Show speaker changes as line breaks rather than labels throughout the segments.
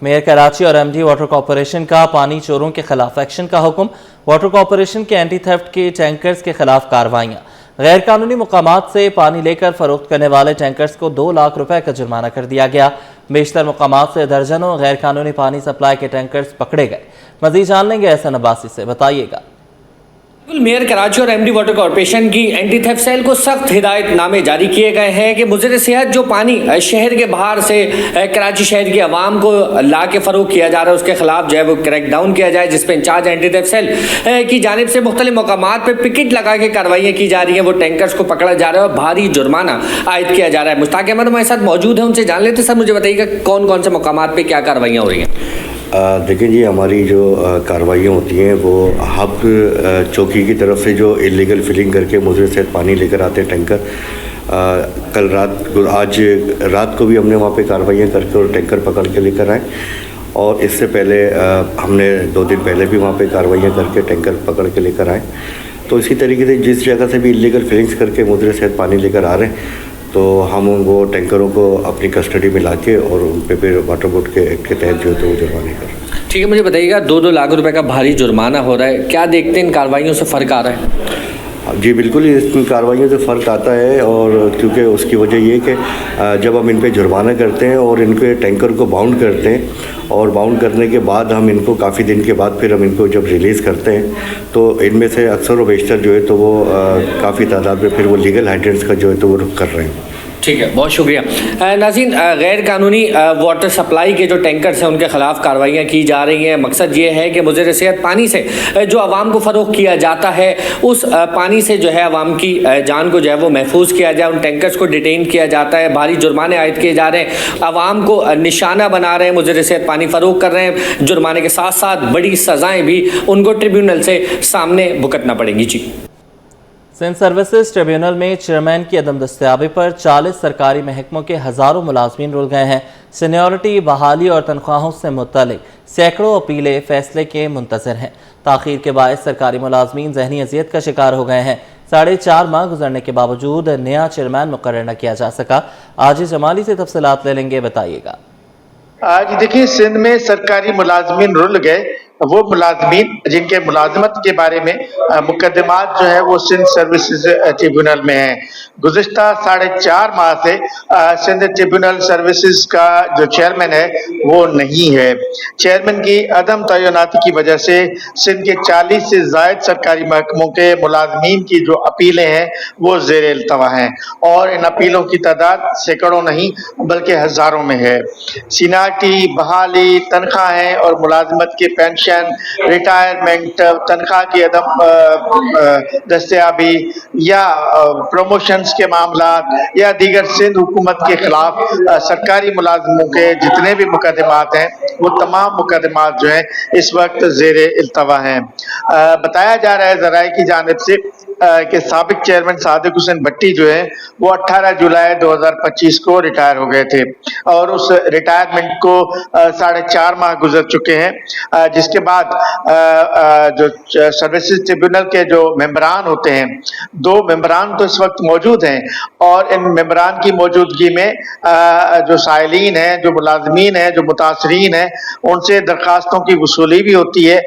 Mayor Karachi और MD water corporation का पानी चोरों के खिलाफ एक्शन का हुक्म। वाटर कॉरपोरेशन के एंटी थेफ्ट के टैंकर्स के खिलाफ कार्रवाइयां। गैर कानूनी मुकामात से पानी लेकर फरोख्त करने वाले टैंकर्स को 2 लाख रुपए का जुर्माना कर दिया गया। बेशतर मुकामात से दर्जनों गैर कानूनी पानी सप्लाई के टैंकर्स पकड़े गए। मजीद जान लेंगे एहसन अब्बासी से, बताइएगा।
मेयर कराची और एमडी वाटर कॉरपोरेशन की एंटी थेफ्ट सेल को सख्त हिदायतनामे जारी किए गए हैं कि मुज़र सेहत जो पानी शहर के बाहर से कराची शहर की आवाम को ला के फ़रोग़ किया जा रहा है उसके खिलाफ जो है वो क्रैक डाउन किया जाए, जिस पर इंचार्ज एंटी थेफ्ट सेल की जानिब से मुख्तलिफ मकामात पर पिकेट लगा के कार्रवाइयाँ की जा रही हैं। वो टैंकर्स को पकड़ा जा रहा है और भारी जुर्माना आयद किया जा रहा है। मुश्ताक अहमद हमारे साथ मौजूद है, उनसे जान लेते। सर मुझे बताइएगा कौन कौन से मकामात पर क्या कार्रवाइयाँ हो रही हैं?
देखिए जी, हमारी जो कार्रवाइयाँ होती हैं वो हब चौकी की तरफ से जो इलीगल फिलिंग करके मुझे से पानी लेकर आते हैं टैंकर, आज रात को भी हमने वहाँ पे कार्रवाइयाँ करके और टैंकर पकड़ के लेकर आए। और इससे पहले हमने 2 दिन पहले भी वहाँ पे कार्रवाइयाँ करके टैंकर पकड़ के लेकर आए। तो इसी तरीके से जिस जगह से भी इलीगल फिलिंग्स करके मुझे से पानी लेकर आ रहे हैं तो हम वो टैंकरों को अपनी कस्टडी में लाके और उन पे फिर वाटर बोर्ड के एक्ट के तहत जो है तो वो जुर्माने कर।
ठीक है, मुझे बताइएगा 2-2 लाख रुपए का भारी जुर्माना हो रहा है, क्या देखते हैं इन कार्रवाइयों से फ़र्क आ रहा है?
जी बिल्कुल, इसमें कार्रवाइयों से फ़र्क आता है। और क्योंकि उसकी वजह ये कि जब हम इन पे जुर्माना करते हैं और इनके टैंकर को बाउंड करते हैं और बाउंड करने के बाद हम इनको काफ़ी दिन के बाद फिर हम इनको जब रिलीज़ करते हैं तो इनमें से अक्सर व बेशतर जो है तो वो काफ़ी तादाद में फिर वो लीगल हाइड्रेंट्स का जो है तो वो रुख कर रहे हैं।
ठीक है, बहुत शुक्रिया। नाज़रीन, गैर कानूनी वाटर सप्लाई के जो टैंकर्स हैं उनके खिलाफ कार्रवाइयाँ की जा रही हैं। मकसद ये है कि मुज़र सेहत पानी से जो आवाम को फ़रोग़ किया जाता है उस पानी से जो है आवाम की जान को जो है वो महफूज किया जाए। उन टैंकर्स को डिटेन किया जाता है, भारी जुर्माने आयद किए जा रहे हैं, आवाम को निशाना बना रहे हैं, मुज़र सेहत पानी फ़रोग़ कर रहे हैं। जुर्माने के साथ साथ बड़ी सज़ाएँ भी उनको ट्रिब्यूनल से सामने भुगतना पड़ेंगी। जी,
सिंध सर्विसेज ट्रिब्यूनल में चेयरमैन की अदम दस्तयाबी पर 40 सरकारी महकमों के हज़ारों मुलाजमीन रुल गए हैं। सीनियरिटी, बहाली और तनख्वाहों से मुतल्लिक सैकड़ों अपीलें फैसले के मुंतज़िर हैं। ताख़ीर के बायस सरकारी मुलाजमीन ज़हनी अज़ियत का शिकार हो गए हैं। 4.5 माह गुजरने के बावजूद नया चेयरमैन मुकर्रर न किया जा सका। आज जमाली से तफसीलात ले लेंगे, बताइएगा।
आज देखिए, सिंध में सरकारी मुलाजमीन रुल गए। वो मुलाजमीन जिनके मुलाजमत के बारे में मुकदमात जो है वो सिंध सर्विसेज ट्रिब्यूनल में है। गुज़िश्ता 4.5 माह से सिंध ट्रिब्यूनल सर्विसेज का जो चेयरमैन है वो नहीं है। चेयरमैन की अदम तैनाती की वजह से सिंध के 40 से ज़ायद सरकारी महकमों के मुलाजमीन की जो अपीलें हैं वो ज़ेर इल्तवा हैं और इन अपीलों की तादाद सैकड़ों नहीं बल्कि हज़ारों में है। सीनियरिटी, बहाली, तनख्वाहें और मुलाजमत के पेंशन, रिटायरमेंट, तनख्वाह की अदम दस्तयाबी या प्रमोशंस के मामला या दीगर सिंध हुकूमत के खिलाफ सरकारी मुलाजमों के जितने भी मुकदमात हैं वो तमाम मुकदमात जो हैं इस वक्त ज़ेर इल्तवा हैं। बताया जा रहा है ज़राए की जानिब से कि साबिक चेयरमैन सादिक हुसैन भट्टी जो है वो 18 जुलाई 2025 को रिटायर हो गए थे और उस रिटायरमेंट को 4.5 माह गुजर चुके हैं। जिसके बाद जो सर्विसेज ट्रिब्यूनल के जो मेंबरान होते हैं, 2 मेंबरान तो इस वक्त मौजूद हैं और इन मेंबरान की मौजूदगी में जो साइलीन हैं, जो मुलाजमीन हैं, जो मुतासरीन हैं, उनसे दरखास्तों की वसूली भी होती है।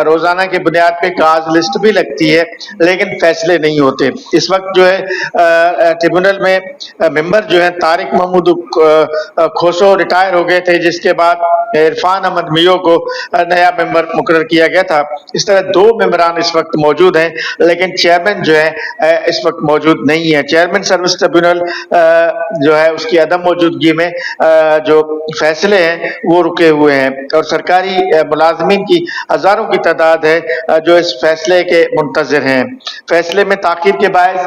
रोज़ाना के बुनियाद पे काज लिस्ट भी लगती है लेकिन फैसले नहीं होते। इस वक्त जो है ट्रिब्यूनल में मेंबर जो है तारिक महमूद खोसो रिटायर हो गए थे, जिसके बाद इरफान अहमद मियो को नया मेंबर मुकर्रर किया गया था। इस तरह 2 मेंबरान इस वक्त मौजूद हैं लेकिन चेयरमैन जो है इस वक्त मौजूद नहीं है। चेयरमैन सर्विस ट्रिब्यूनल जो है उसकी अदम मौजूदगी में जो फैसले हैं वो रुके हुए हैं और सरकारी मुलाजमीन की हज़ारों की तादाद है जो इस फैसले के मुंतज़िर हैं। फैसले में ताख़ीर के बायस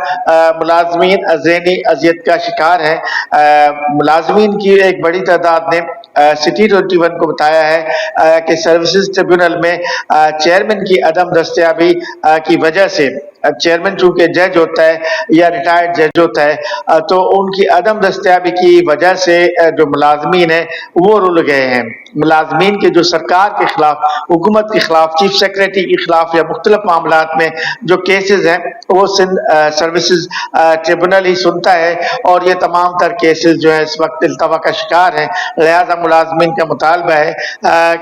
मुलाजमीन ज़हनी अज़ियत का शिकार हैं। मुलाजमीन की एक बड़ी तादाद ने सिटी 21 को बताया है कि सर्विसेज ट्रिब्यूनल में चेयरमैन की अदम दस्तयाबी की वजह से चेयरमैन चूंकि जज होता है या रिटायर्ड जज होता है तो उनकी अदम दस्तयाबी की वजह से जो मुलाजमीन है वो रुल गए हैं। मुलाजमीन के जो सरकार के खिलाफ, हुकूमत के खिलाफ, चीफ सेक्रेटरी के खिलाफ या मुख्तलिफ मामलात में जो केसेस हैं वो सिंध सर्विसेज ट्रिब्यूनल ही सुनता है और ये तमाम तर केसेस जो है इस वक्त इल्तवा का शिकार हैं। लिहाजा मुलाजमीन का मुतालबा है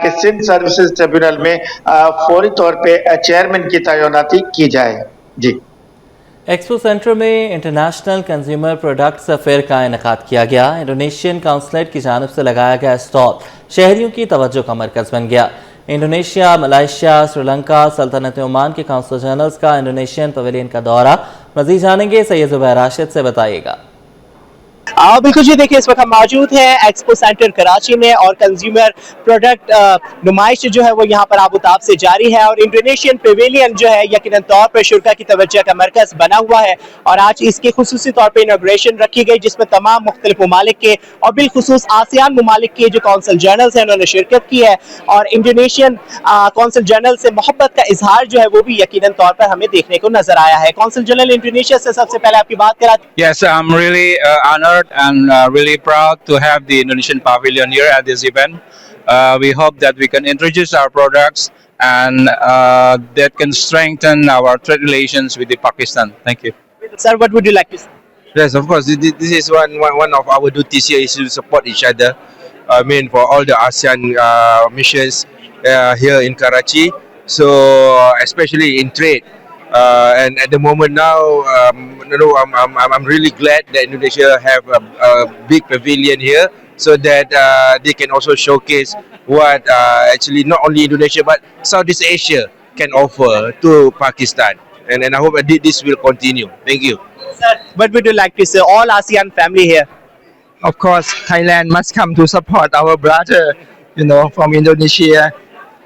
कि सिंध सर्विसेज ट्रिब्यूनल में फौरी तौर पे चेयरमैन की तैनाती की जाए। जी।
एक्सपो सेंटर में इंटरनेशनल कंज्यूमर प्रोडक्ट्स फेयर का इनेकाद किया गया। इंडोनेशियन काउंसलेट की जानिब से लगाया गया स्टॉल शहरियों की तवज्जो का मरकज बन गया। इंडोनेशिया, मलेशिया, श्रीलंका, सल्तनत ओमान के काउंसिल जनरल्स का इंडोनेशियन पवेलियन का दौरा। मज़ीद जानेंगे सैयद ज़ुबैर राशिद से, बताइएगा।
बिल्कुल जी, देखिए इस वक्त हम मौजूद हैं एक्सपो सेंटर कराची में और कंज्यूमर प्रोडक्ट नुमाइश जो है वो यहाँ पर आबुताब से जारी है और इंडोनेशियन पेवेलियन जो है यकीनन तौर पर शुरा की तवज्जो का मरकज बना हुआ है और आज इसके खुसूसी तौर पर इनॉग्रेशन रखी गई जिसमें तमाम मुख्तलिफ ममालिक के और बिलखुसूस आसियान ममालिक के जो काउंसिल जनरल्स हैं उन्होंने शिरकत की है और इंडोनेशियन काउंसिल जनरल से मोहब्बत का इजहार जो है वो भी यकीनन तौर पर हमें देखने को नजर आया है। काउंसिल जनरल इंडोनेशिया से सबसे पहले आपकी बात करा।
Yes, I'm really honored and really proud to have the Indonesian pavilion here at this event. We hope that we can introduce our products and that can strengthen our trade relations with the Pakistan. Thank you.
Sir, what would you like to say?
Yes, of course. This is one of our duties here is to support each other. I mean, for all the ASEAN missions here in Karachi. So, especially in trade. And at the moment now, I'm really glad that Indonesia have a big pavilion here, so that they can also showcase what actually not only Indonesia but Southeast Asia can offer to Pakistan. And I hope that this will continue. Thank you.
Sir, what would you like to say? All ASEAN family here.
Of course, Thailand must come to support our brother, from Indonesia,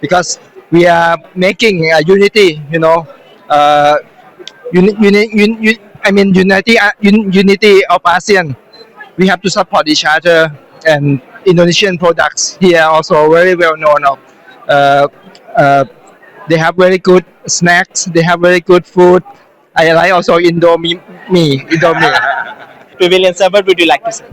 because we are making unity, unity of ASEAN. We have to support each other, and Indonesian products here are also very well known. They have very good snacks. They have very good food. I like also Indomie.
Pavilion, sir, what would you like to say?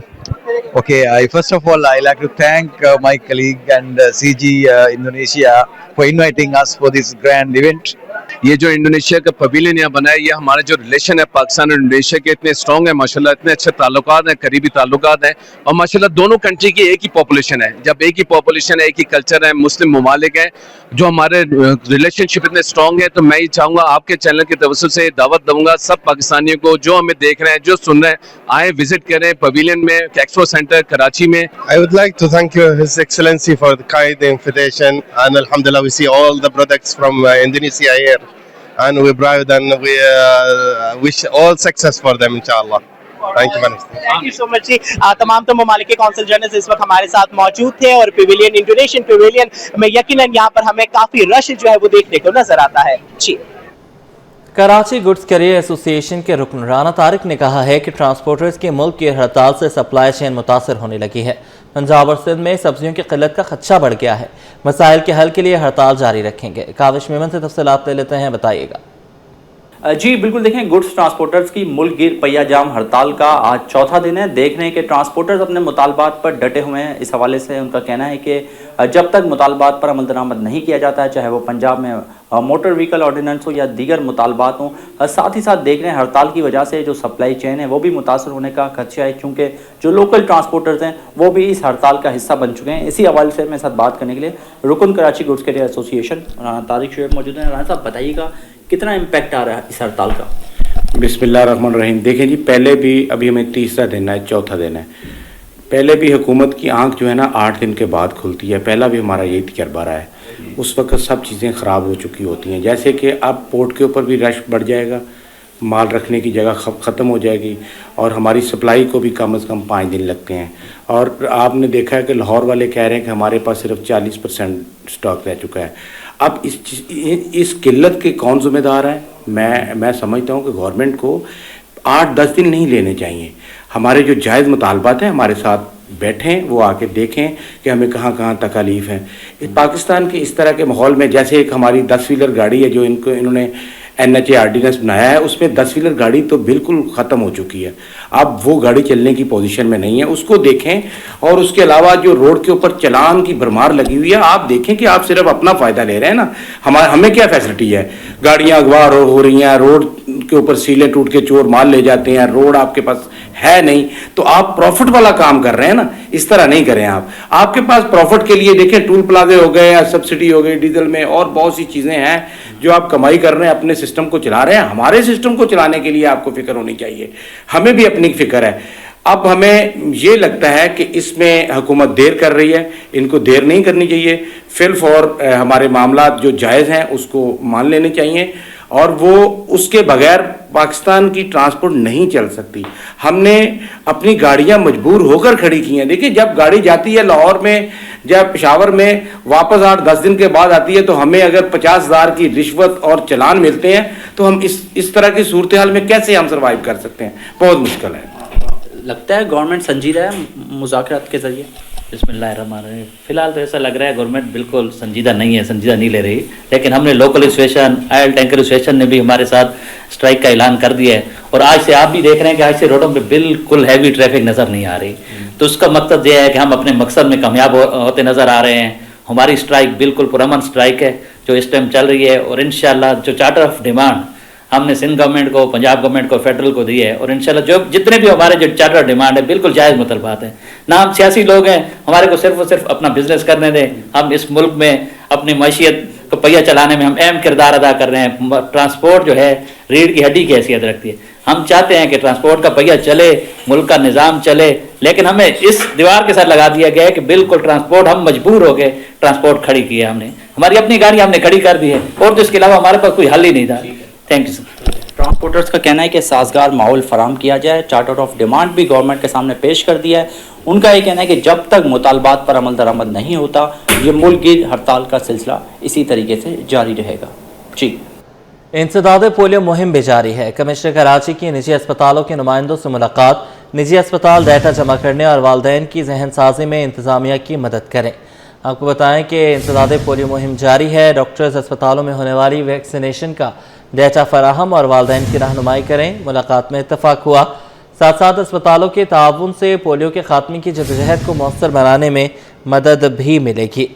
Okay, first of all, I like to thank my colleague and CG Indonesia for inviting us for this grand event.
یہ جو Indonesia کا pavilion یہاں بنا ہے یہ ہمارے جو relation ہے پاکستان اور انڈونیشیا کے اتنے اسٹرانگ ہیں ماشاءاللہ، اتنے اچھے تعلقات ہیں، قریبی تعلقات ہیں اور ماشاءاللہ دونوں کنٹری کی ایک ہی پاپولیشن ہے. جب ایک ہی پاپولیشن ہے، ایک ہی کلچر ہے، مسلم ممالک ہیں، جو ہمارے ریلیشن شپ اتنے اسٹرانگ ہیں، تو میں یہ چاہوں گا آپ کے چینل کے توسط سے دعوت دوں گا سب پاکستانیوں کو جو ہمیں دیکھ رہے ہیں، جو سن رہے ہیں، آئیں وزٹ کریں پویلین میں، ایکسپو سینٹر کراچی میں.
I would like to thank His Excellency for the kind invitation, and alhamdulillah we see all the products from Indonesia here. And we're proud and we wish all success for them, inshallah. Thank you, Minister.
Thank you so much جی. تمام تو ممالک کے council general اس وقت ہمارے ساتھ موجود تھے اور پیویلین انڈونیشین پیویلین میں یقیناً یہاں پر ہمیں کافی رش جو ہے وہ دیکھنے کو نظر آتا ہے. جی.
کراچی گڈز کیریئر ایسوسی ایشن کے رکن رانا طارق نے کہا ہے کہ ٹرانسپورٹرز کی ملک کی ہڑتال سے سپلائی چین متاثر ہونے لگی ہے. پنجاب اور سندھ میں سبزیوں کی قلت کا خدشہ بڑھ گیا ہے. مسائل کے حل کے لیے ہڑتال جاری رکھیں گے. کاوش میمن سے تفصیلات لے لیتے ہیں، بتائیے گا.
جی بالکل، دیکھیں گڈز ٹرانسپورٹرز کی ملک گیر پہیہ جام ہڑتال کا آج چوتھا دن ہے. دیکھ رہے ہیں کہ ٹرانسپورٹرز اپنے مطالبات پر ڈٹے ہوئے ہیں. اس حوالے سے ان کا کہنا ہے کہ جب تک مطالبات پر عمل درآمد نہیں کیا جاتا ہے، چاہے وہ پنجاب میں موٹر وہیکل آرڈیننس ہو یا دیگر مطالبات ہوں، ساتھ ہی ساتھ دیکھ رہے ہیں ہڑتال کی وجہ سے جو سپلائی چین ہے وہ بھی متاثر ہونے کا خدشہ ہے، کیونکہ جو لوکل ٹرانسپورٹرز ہیں وہ بھی اس ہڑتال کا حصہ بن چکے ہیں. اسی حوالے سے میرے ساتھ بات کرنے کے لیے رکن کراچی گڈز کیریئر ایسوسی ایشن رانا طارق شعیب موجود ہیں. رانا صاحب بتائیے گا کتنا امپیکٹ آ رہا ہے اس ہڑتال کا؟
بسم اللہ الرحمن الرحیم. دیکھیں جی، پہلے بھی ابھی ہمیں تیسرا دن ہے، چوتھا دن ہے. پہلے بھی حکومت کی آنکھ جو ہے نا 8 دن کے بعد کھلتی ہے. پہلا بھی ہمارا یہی تجربہ رہا ہے. اس وقت سب چیزیں خراب ہو چکی ہوتی ہیں، جیسے کہ اب پورٹ کے اوپر بھی رش بڑھ جائے گا، مال رکھنے کی جگہ ختم ہو جائے گی اور ہماری سپلائی کو بھی کم از کم 5 دن لگتے ہیں. اور آپ نے دیکھا ہے کہ لاہور والے کہہ رہے ہیں کہ ہمارے پاس صرف 40% اسٹاک رہ چکا ہے. اب اس قلت کے کون ذمہ دار ہے؟ میں سمجھتا ہوں کہ گورنمنٹ کو 8-10 دن نہیں لینے چاہیے. ہمارے جو جائز مطالبات ہیں ہمارے ساتھ بیٹھیں، وہ آ کے دیکھیں کہ ہمیں کہاں کہاں تکالیف ہیں. پاکستان کے اس طرح کے ماحول میں جیسے ایک ہماری 10 ویلر گاڑی ہے جو انہوں نے NHA आर्डिनेंस बनाया है, उसमें 10 व्हीलर गाड़ी तो बिल्कुल ख़त्म हो चुकी है। अब वो गाड़ी चलने की पोजीशन में नहीं है, उसको देखें। और उसके अलावा जो रोड के ऊपर चालान की भरमार लगी हुई है, आप देखें कि आप सिर्फ अपना फ़ायदा ले रहे हैं ना। हमें क्या फैसिलिटी है? गाड़ियाँ अगवा हो रही हैं, रोड के ऊपर सीलें टूट के चोर माल ले जाते हैं, रोड आपके पास है नहीं, तो आप प्रॉफिट वाला काम कर रहे हैं ना। इस तरह नहीं करें आप। आपके पास प्रॉफिट के लिए देखें, टूल प्लाजे हो गए या सब्सिडी हो गई डीजल में, और बहुत सी चीज़ें हैं जो आप कमाई कर रहे हैं, अपने सिस्टम को चला रहे हैं। हमारे सिस्टम को चलाने के लिए आपको फिक्र होनी चाहिए, हमें भी अपनी फिक्र है। अब हमें ये लगता है कि इसमें हुकूमत देर कर रही है, इनको देर नहीं करनी चाहिए। फिल फॉर हमारे मामला जो जायज़ हैं उसको मान लेने चाहिए, और वो उसके बगैर पाकिस्तान की ट्रांसपोर्ट नहीं चल सकती। हमने अपनी गाड़ियां मजबूर होकर खड़ी की हैं। देखिए, जब गाड़ी जाती है लाहौर में, जब पेशावर में, वापस 8-10 दिन के बाद आती है, तो हमें अगर 50,000 की रिश्वत और चालान मिलते हैं तो हम इस तरह की सूरत हाल में कैसे हम सर्वाइव कर सकते हैं? बहुत मुश्किल है।
लगता है गवर्नमेंट संजीदा है मुज़ाकरात के जरिए?
बिस्मिल्लाहिर्रहमानिर्रहीम। फिलहाल तो ऐसा लग रहा है गवर्नमेंट बिल्कुल संजीदा नहीं है, संजीदा नहीं ले रही। लेकिन हमने local association, oil tanker association ने भी हमारे साथ स्ट्राइक का ऐलान कर दिया है। और आज से आप भी देख रहे हैं कि आज से रोडों पे बिल्कुल हैवी ट्रैफिक नज़र नहीं आ रही। तो उसका मकसद यह है कि हम अपने मकसद में कामयाब होते नज़र आ रहे हैं। हमारी स्ट्राइक बिल्कुल पुरअमन स्ट्राइक है जो इस टाइम चल रही है। और इंशाल्लाह जो चार्टर ऑफ डिमांड हमने सिंध गवर्नमेंट को, पंजाब गवर्नमेंट को, फेडरल को दी है, और इंशाल्लाह जो जितने भी हमारे जो चार्टर ऑफ डिमांड है बिल्कुल जायज़ मुतलबात है। ना हम सियासी लोग हैं, हमारे को सिर्फ और सिर्फ अपना बिजनेस करने दें। हम इस मुल्क में अपनी मैशियत को पहिया चलाने में हम अहम किरदार अदा कर रहे हैं। ट्रांसपोर्ट जो है रीढ़ की हड्डी की हैसियत रखती है। हम चाहते हैं कि ट्रांसपोर्ट का पहिया चले, मुल्क का निज़ाम चले, लेकिन हमें इस दीवार के साथ लगा दिया गया है कि बिल्कुल ट्रांसपोर्ट, हम मजबूर हो गए ट्रांसपोर्ट खड़ी की है हमने। हमारी अपनी गाड़ी हमने खड़ी कर दी है, और तो इसके अलावा हमारे पास कोई हल ही नहीं था। Thank you sir.
ट्रांसपोर्टर्स का कहना है कि साजगार माहौल फराम किया जाए। चार्टर ऑफ डिमांड भी गवर्नमेंट के सामने पेश कर दिया है। उनका ये कहना है कि जब तक मुतालबात पर अमल दरामद नहीं होता, ये मुल्क गिर हड़ताल का सिलसिला इसी तरीके से जारी रहेगा। जी,
इंसदाद पोलियो मुहिम भी जारी है। कमिश्नर कराची की निजी अस्पतालों के नुमाइंदों से मुलाकात। निजी अस्पताल डाटा जमा करने और वालदैन की जहन साजी में इंतजामिया की मदद करें। आपको बताएं कि इंसदाद पोलियो मुहिम जारी है। डॉक्टर्स अस्पतालों में होने वाली वैक्सीनेशन का डेटा फराहम और वालदैन की रहनुमाई करें। मुलाकात में इत्तफाक हुआ। साथ साथ अस्पतालों के ताउन से पोलियो के खात्मे की जदोजहद को मौसर बनाने में मदद भी मिलेगी।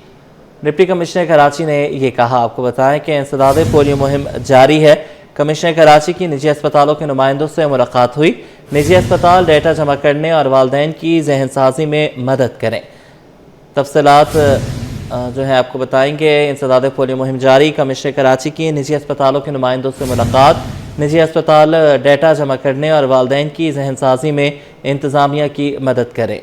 डिप्टी कमिश्नर कराची ने ये कहा। आपको बताएं कि इंसदाद पोलियो मुहिम जारी है। कमिश्नर कराची की निजी अस्पतालों के नुमाइंदों से मुलाकात हुई। निजी अस्पताल डेटा जमा करने और वालदैन की जहन साजी में मदद करें। तफसीलात जो है आपको बताएंगे। इंसदाद पोलियो मुहिम जारी। कमिश्नर कराची की निजी अस्पतालों के नुमाइंदों से मुलाकात। निजी अस्पताल डेटा जमा करने और वालदैन की जहन साजी में इंतज़ामिया की मदद करें।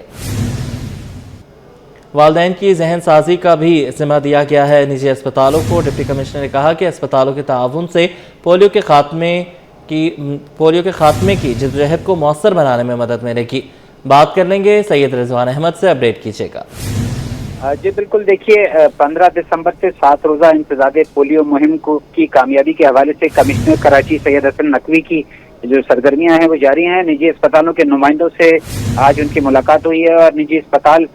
वालदैन की जहन साजी का भी जिम्मा दिया गया है निजी अस्पतालों को। डिप्टी कमिश्नर ने कहा कि अस्पतालों के ताउन से पोलियो के खात्मे की जदोजहद को मौसर बनाने में मदद मिलेगी। बात कर लेंगे सैयद रिजवान अहमद से। अपडेट कीजिएगा।
जी बिल्कुल, देखिए 15 दिसंबर से 7 रोज़ा इंसदाद पोलियो मुहिम की कामयाबी के हवाले से कमिश्नर कराची सैयद हसन नकवी की जो सरगर्मियां हैं वो जारी हैं। निजी अस्पतालों के नुमाइंदों से आज उनकी मुलाकात हुई है और निजी अस्पताल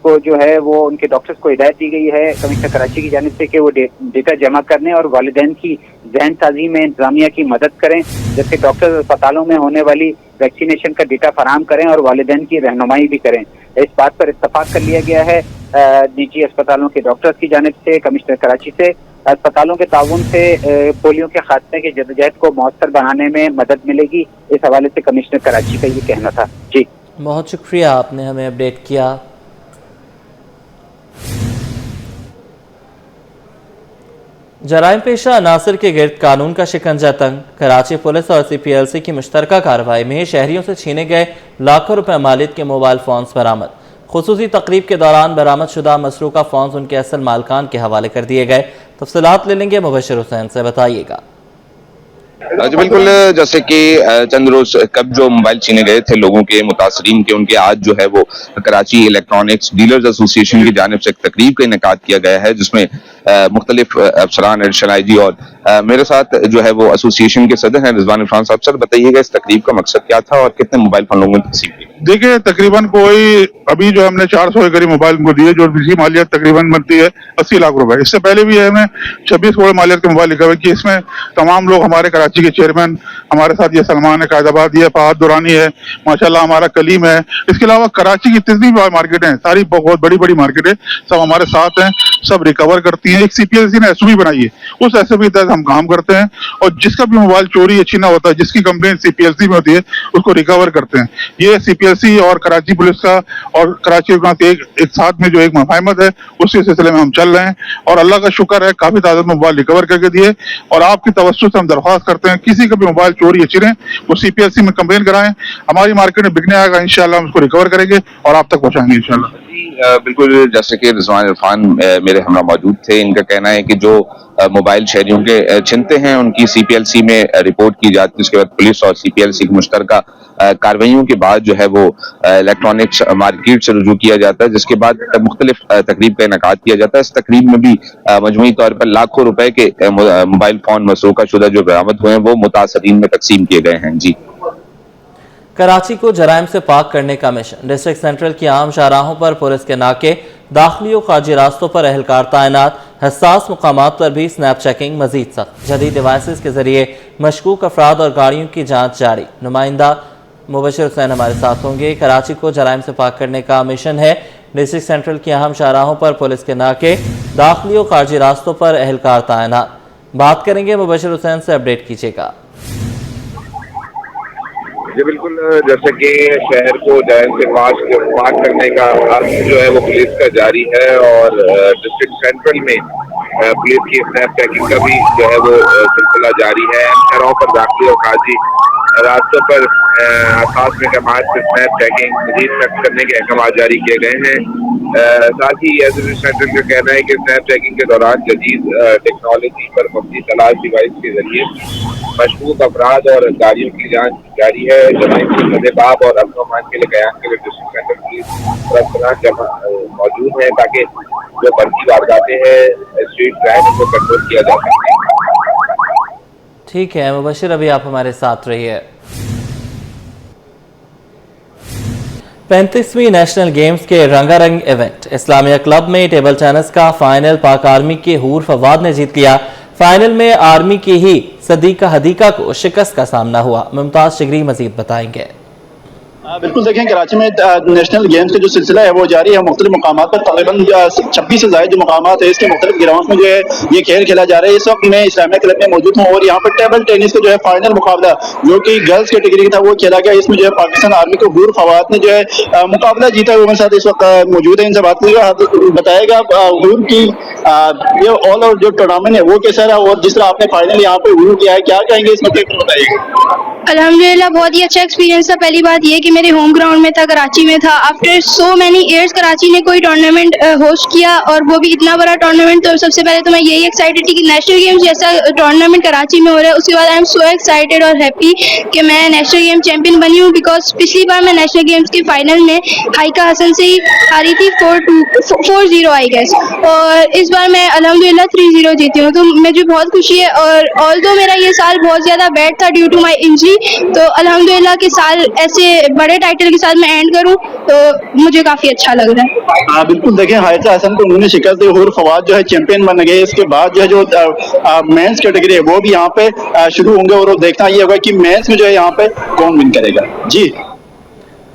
को जो है वो उनके डॉक्टर्स को हिदायत दी गई है कमिश्नर कराची की जानिब से कि वो डेटा जमा करने और वालिदैन की जहन साजी में इंतजामिया की मदद करें। जबकि डॉक्टर्स अस्पतालों में होने वाली वैक्सीनेशन का डेटा फराहम करें और वालिदैन की रहनुमाई भी करें। इस बात पर इत्तफाक कर लिया गया है निजी अस्पतालों के डॉक्टर्स की जानिब से कमिश्नर कराची से। अस्पतालों के ताउन से पोलियो के खात्मे की जदोजहद को मौसर बनाने में मदद मिलेगी। इस हवाले से कमिश्नर कराची का ये कहना था। जी
बहुत शुक्रिया, आपने हमें अपडेट किया। जराइम पेशा अनासर के गिर्द कानून का शिकंजा तंग। कराची पुलिस और CPLC की मुश्तरका कार्रवाई में शहरियों से छीने गए लाखों रुपए मालियत के मोबाइल फोन्स बरामद। खुसूसी तकरीब के दौरान बरामद शुदा मसरूका फोन्स उनके असल मालकान के हवाले कर दिए गए। तफसीलात ले लेंगे मुबशिर हुसैन से। बताइएगा।
जी बिल्कुल, जैसे कि चंद रोज कब जो मोबाइल छीने गए थे लोगों के, मुतासरीन के, उनके आज जो है वो कराची इलेक्ट्रॉनिक्स डीलर्स एसोसिएशन की जानिब से एक तकरीब का इनेकाद किया गया है, जिसमें मुख्तलिफ अफसरान, एडिशनल आईजी और मेरे साथ जो है वो एसोसिएशन के सदर हैं रिजवान इरफान साहब। सर बताइएगा इस तकरीब का मकसद क्या था और कितने मोबाइल फोन लोगों ने तकसीम किए?
देखिए, तकरीबन कोई अभी जो हमने 400 के करीब मोबाइल को दिए, जो बिजली मालियत तकरीबन बनती है 80 लाख रुपए। इससे पहले भी हमें 26 करोड़ मालियत के मोबाइल लिखा हुआ है कि इसमें तमाम लोग, हमारे कराची के चेयरमैन हमारे साथ, ये सलमान है कायदाबाद, ये फहद दुरानी है, माशाल्लाह हमारा कलीम है। इसके अलावा कराची की जितनी भी मार्केट है, सारी बहुत बड़ी बड़ी मार्केट है, सब हमारे साथ हैं, सब रिकवर करती हैं। एक CPLC ने SOP बनाई है, उस SOP के तहत हम काम करते हैं और जिसका भी मोबाइल चोरी या छीना होता है, जिसकी कंप्लेंट CPLC में होती है, उसको रिकवर करते हैं। ये CPLC और कराची पुलिस का और कराची एक साथ में जो एक मुफाहमत है, उसी सिलसिले में हम चल रहे हैं और अल्लाह का शुक्र है काफी तादाद में मोबाइल रिकवर करके दिए। और आपकी तवज्जो से हम दरख्वास्त करते हैं, किसी का भी मोबाइल चोरी या छीने वो CPLC में कंप्लेन कराएं, हमारी मार्केट में बिकने आएगा, इंशाल्लाह हम उसको रिकवर करेंगे और आप तक पहुंचाएंगे इंशाल्लाह।
बिल्कुल, जैसे कि रिजवान इरफान मेरे हमरा मौजूद थे, इनका कहना है कि जो मोबाइल शहरियों के छिनते हैं उनकी CPLC में रिपोर्ट की जाती है, उसके बाद पुलिस और CPLC की मुश्तरका कार्रवाइयों के बाद जो है वो इलेक्ट्रॉनिक्स मार्केट से रुजू किया जाता है, जिसके बाद मुख्तलिफ तकरीब का इनेकाद किया जाता है। इस तकरीब में भी मजमूई तौर पर लाखों रुपए के मोबाइल फोन मसरूका शुदा जो बरामद हुए हैं वो मुतासरीन में तकसीम किए गए हैं। जी,
कराची को जराइम से पाक करने का मिशन। डिस्ट्रिक्ट सेंट्रल की आम शाहराहों पर पुलिस के नाके, दाखिली और खारजी रास्तों पर एहलकार तैनात, हसास मुकामात पर भी स्नैप चेकिंग मजीद सख्त। जदीद डिवाइसेस के जरिए मशकूक अफराद और गाड़ियों की जांच जारी। नुमाइंदा मुबशिर हुसैन हमारे साथ होंगे। कराची को जराइम से पाक करने का मिशन है। डिस्ट्रिक्ट सेंट्रल की अहम शाहराहों पर पुलिस के नाके, दाखिली और खारजी रास्तों पर एहलकार तैनात। बात करेंगे मुबशिर हुसैन से, अपडेट कीजिएगा।
जी बिल्कुल, जैसे कि शहर को जराइम से पाक करने का अज़्म जो है वो पुलिस का जारी है और डिस्ट्रिक्ट सेंट्रल में पुलिस की स्नैप चेकिंग का भी जो है वो सिलसिला जारी है। शहरों पर दाखिली और खारजी रास्तों पर खास मकामात से स्नैप चेकिंग मजीद सख्त करने के अहकाम जारी किए गए हैं। साथ ही डिस्ट्रिक्ट सेंट्रल का कहना है कि स्नैप चेकिंग के दौरान जदीद टेक्नोलॉजी पर मबनी तलाश डिवाइस के जरिए मशकूक अफराद और गाड़ियों की जांच जारी है। जराइम के सदेबाब और अमन के लिए कयाम के लिए डिस्ट्रिक्ट सेंट्रल पुलिस मौजूद है ताकि जो बढ़ती वारदातें हैं स्ट्रीट क्राइम को कंट्रोल किया जा सके।
ठीक है मुबशिर, अभी आप हमारे साथ रहिए। 35वीं नेशनल गेम्स के रंगारंग इवेंट इस्लामिया क्लब में टेबल टेनिस का फाइनल पाक आर्मी के हूर फवाद ने जीत लिया। फाइनल में आर्मी की ही सदीका हदीका को शिकस्त का सामना हुआ। मुमताज शिगरी मजीद बताएंगे।
बिल्कुल देखें, कराची में नेशनल गेम्स का जो सिलसिला है वो जारी है। मुख्तलिफ मकामात पर तकरीबन 26 से ज़ायद जो मकामात है इसके मुख्तलिफ ग्राउंड में जो है ये खेल खेला जा रहा है। इस वक्त मैं इस्लामिया क्लब में मौजूद हूँ और यहाँ पर टेबल टेनिस का जो है फाइनल मुकाबला जो कि गर्ल्स कैटेगरी का था वो खेला गया। इसमें जो है पाकिस्तान आर्मी के हूर फवाद ने जो है मुकाबला जीता है। वो मेरे साथ इस वक्त मौजूद है, इनसे बात करेगा, बताएगा हूर की ये ऑल आउट जो टूर्नामेंट है वो कैसा रहा और जिस तरह आपने फाइनल यहाँ पे हूर किया है, क्या कहेंगे इसमें, बताइएगा।
अल्हम्दुलिल्लाह बहुत ही अच्छा एक्सपीरियंस था। पहली बात ये कि मेरे होम ग्राउंड में था, कराची में था। After so many years Karachi ने कोई टूर्नामेंट होस्ट किया और वो भी इतना बड़ा टूर्नामेंट। तो सबसे पहले तो मैं यही एक्साइटेड थी कि नेशनल गेम्स जैसा टूर्नामेंट कराची में हो रहा है। उसके बाद आई एम सो एक्साइटेड और हैप्पी कि मैं नेशनल गेम चैंपियन बनी हूँ। बिकॉज पिछली बार मैं नेशनल गेम्स के फाइनल में हाइका हसन से ही हारी थी 4-0 आई गेस, और इस बार मैं अल्हम्दुलिल्लाह 3-0 जीती हूँ। तो मुझे बहुत खुशी है। और ऑल्दो मेरा ये साल बहुत ज़्यादा बैड था ड्यू टू माई इंजरी, तो अल्हम्दुलिल्लाह के साल ऐसे बड़े टाइटल के साथ मैं एंड करूं तो मुझे काफी अच्छा लग रहा है।
बिल्कुल देखें, हायसा हसन को उन्होंने शिकस्त दी, हूर फवाद जो है चैंपियन बन गए। इसके बाद जो है जो मेंस कैटेगरी है वो भी यहाँ पे शुरू होंगे और देखना ये होगा कि मेंस में जो है यहाँ पे कौन विन करेगा। जी,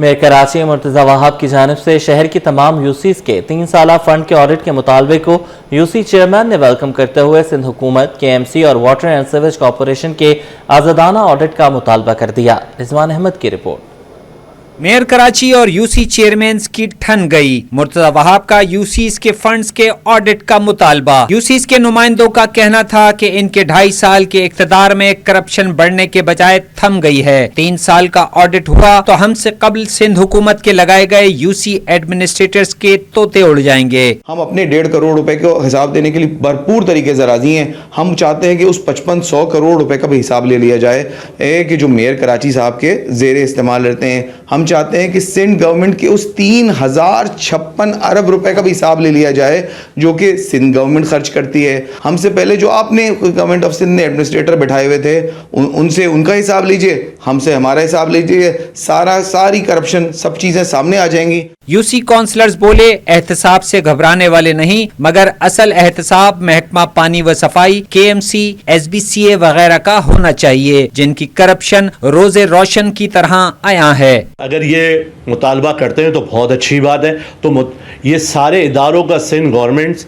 मेयर कराची मुर्तज़ा वहाब की जानिब से शहर की तमाम यूसीज के 3 साला फंड के ऑडिट के मुतालबे को यूसी चेयरमैन ने वेलकम करते हुए सिंध हुकूमत, KMC और वाटर एंड सीवेज कॉरपोरेशन के आज़ादाना ऑडिट का मुतालबा कर दिया। रिजवान अहमद की रिपोर्ट।
मेयर कराची और यूसी चेयरमैन की ठन गई। मुर्तजा वहाब का यूसीज के फंड्स के ऑडिट का मुतालबा। यूसीज के नुमाइंदों का कहना था कि इनके 2.5 साल के इख्तिदार में करप्शन बढ़ने के बजाय थम गई है। 3 साल का ऑडिट हुआ तो हमसे कबल सिंध हुकूमत के लगाए गए यूसी एडमिनिस्ट्रेटर्स के तोते उड़ जाएंगे।
हम अपने 1.5 करोड़ रुपए को हिसाब देने के लिए भरपूर तरीके से राजी हैं। हम चाहते हैं कि उस 5500 करोड़ रुपए का भी हिसाब ले लिया जाए कि जो मेयर कराची साहब के जेर इस्तेमाल रहते हैं। हम चाहते हैं कि सिंध गवर्नमेंट के उस 3056 अरब रुपए का भी हिसाब ले लिया जाए जो कि सिंध गवर्नमेंट खर्च करती है। हमसे पहले जो आपने गवर्नमेंट ऑफ सिंध ने एडमिनिस्ट्रेटर बैठाए हुए थे उनसे उनका हिसाब लीजिए, हमसे हमारा हिसाब लीजिए, सारी करप्शन सब चीजें सामने आ जाएंगी।
यूसी काउंसलर्स बोले एहतसाब से घबराने वाले नहीं, मगर असल एहतसाब महकमा पानी व सफाई, KMC, SBCA वगैरह का होना चाहिए जिनकी करप्शन रोजे रोशन की तरह आया है।
अगर ये मुतालबा करते हैं तो बहुत अच्छी बात है। तो ये सारे इदारों का Sindh governments,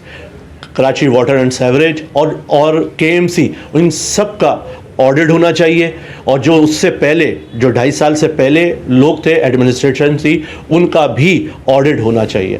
Karachi water and sewerage और KMC, इन सब का ऑडिट होना चाहिए। और जो उससे पहले जो 2.5 साल से पहले लोग थे एडमिनिस्ट्रेशन थी उनका भी ऑडिट होना चाहिए।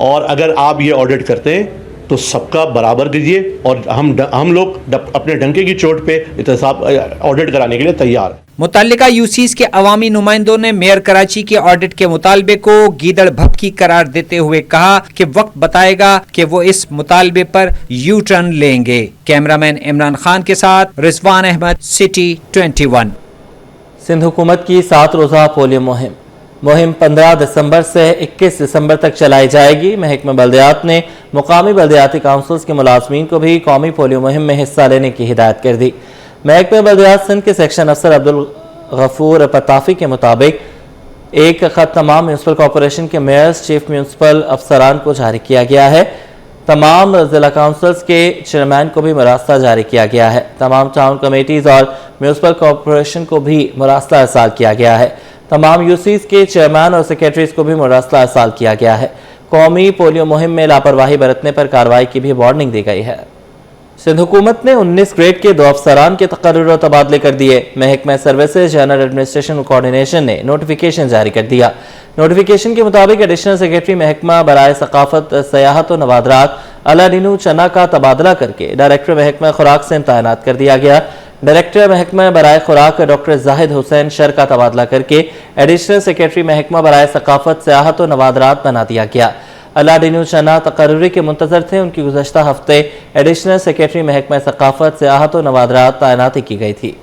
और अगर आप ये ऑडिट करते हैं तो सबका बराबर कीजिए और हम लोग अपने डंके की चोट पे इत्तेसाब ऑडिट कराने के लिए तैयार हैं।
मुतल्लिका यूसीज के अवामी नुमाइंदों ने मेयर कराची के ऑडिट के मुतालबे को गीदड़ भभकी करार देते हुए कहा कि वक्त बताएगा कि वो इस मुतालबे पर यू टर्न लेंगे। कैमरामैन इमरान खान के साथ रिजवान अहमद, सिटी 21।
सिंध हुकूमत की 7 रोज़ा पोलियो मुहिम 15 दिसंबर से 21 दिसंबर तक चलाई जाएगी। महकमा बल्दियात ने मुकामी बल्दियाती काउंसिल्स के मुलाजमीन को भी कौमी पोलियो मुहिम में हिस्सा लेने की हिदायत कर दी। महकमा बल्दियात सिंध के सेक्शन अफसर अब्दुल गफूर पताफी के मुताबिक एक खत तमाम म्यूनसिपल कॉरपोरेशन के मेयर्स, चीफ म्यूनसिपल अफसरान को जारी किया गया है। तमाम जिला काउंसिल्स के चेयरमैन को भी मुरास्ता जारी किया गया है। तमाम टाउन कमेटीज़ और म्यूनसिपल कॉरपोरेशन को भी मुरास्ता अरसाल किया गया है। तमाम यूसीज के चेयरमैन और सेक्रेटरीज को भी मुरास्ता अरसाल किया गया है। कौमी पोलियो मुहिम में लापरवाही बरतने पर कार्रवाई की भी वार्निंग दी गई है। सिंध हुकूमत ने 19 ग्रेड के 2 अफसरान के तकर्रुर और तबादले कर दिए। महकमा सर्विसेज, जनरल एडमिनिस्ट्रेशन कोऑर्डिनेशन ने नोटिफिकेशन जारी कर दिया। नोटिफिकेशन के मुताबिक एडिशनल सेक्रेटरी महकमा बराए सकाफत, सयाहत और नवादरात अलादीनू चना का तबादला करके डायरेक्टर महकमा खुराक से तैनात कर दिया गया। डायरेक्टर महकमा बराए खुराक डॉक्टर जाहिद हुसैन शर का तबादला करके एडिशनल सेक्रेटरी महकमा बराए सकाफत, सयाहत और नवादरात बना दिया गया। अलादीनू चना तकर्रुरी के मुंतजर थे। उनकी गुज़श्ता हफ्ते एडिशनल सेक्रेटरी महकमा सकाफत, सयाहत और नवादरात तैनाती की गई थी।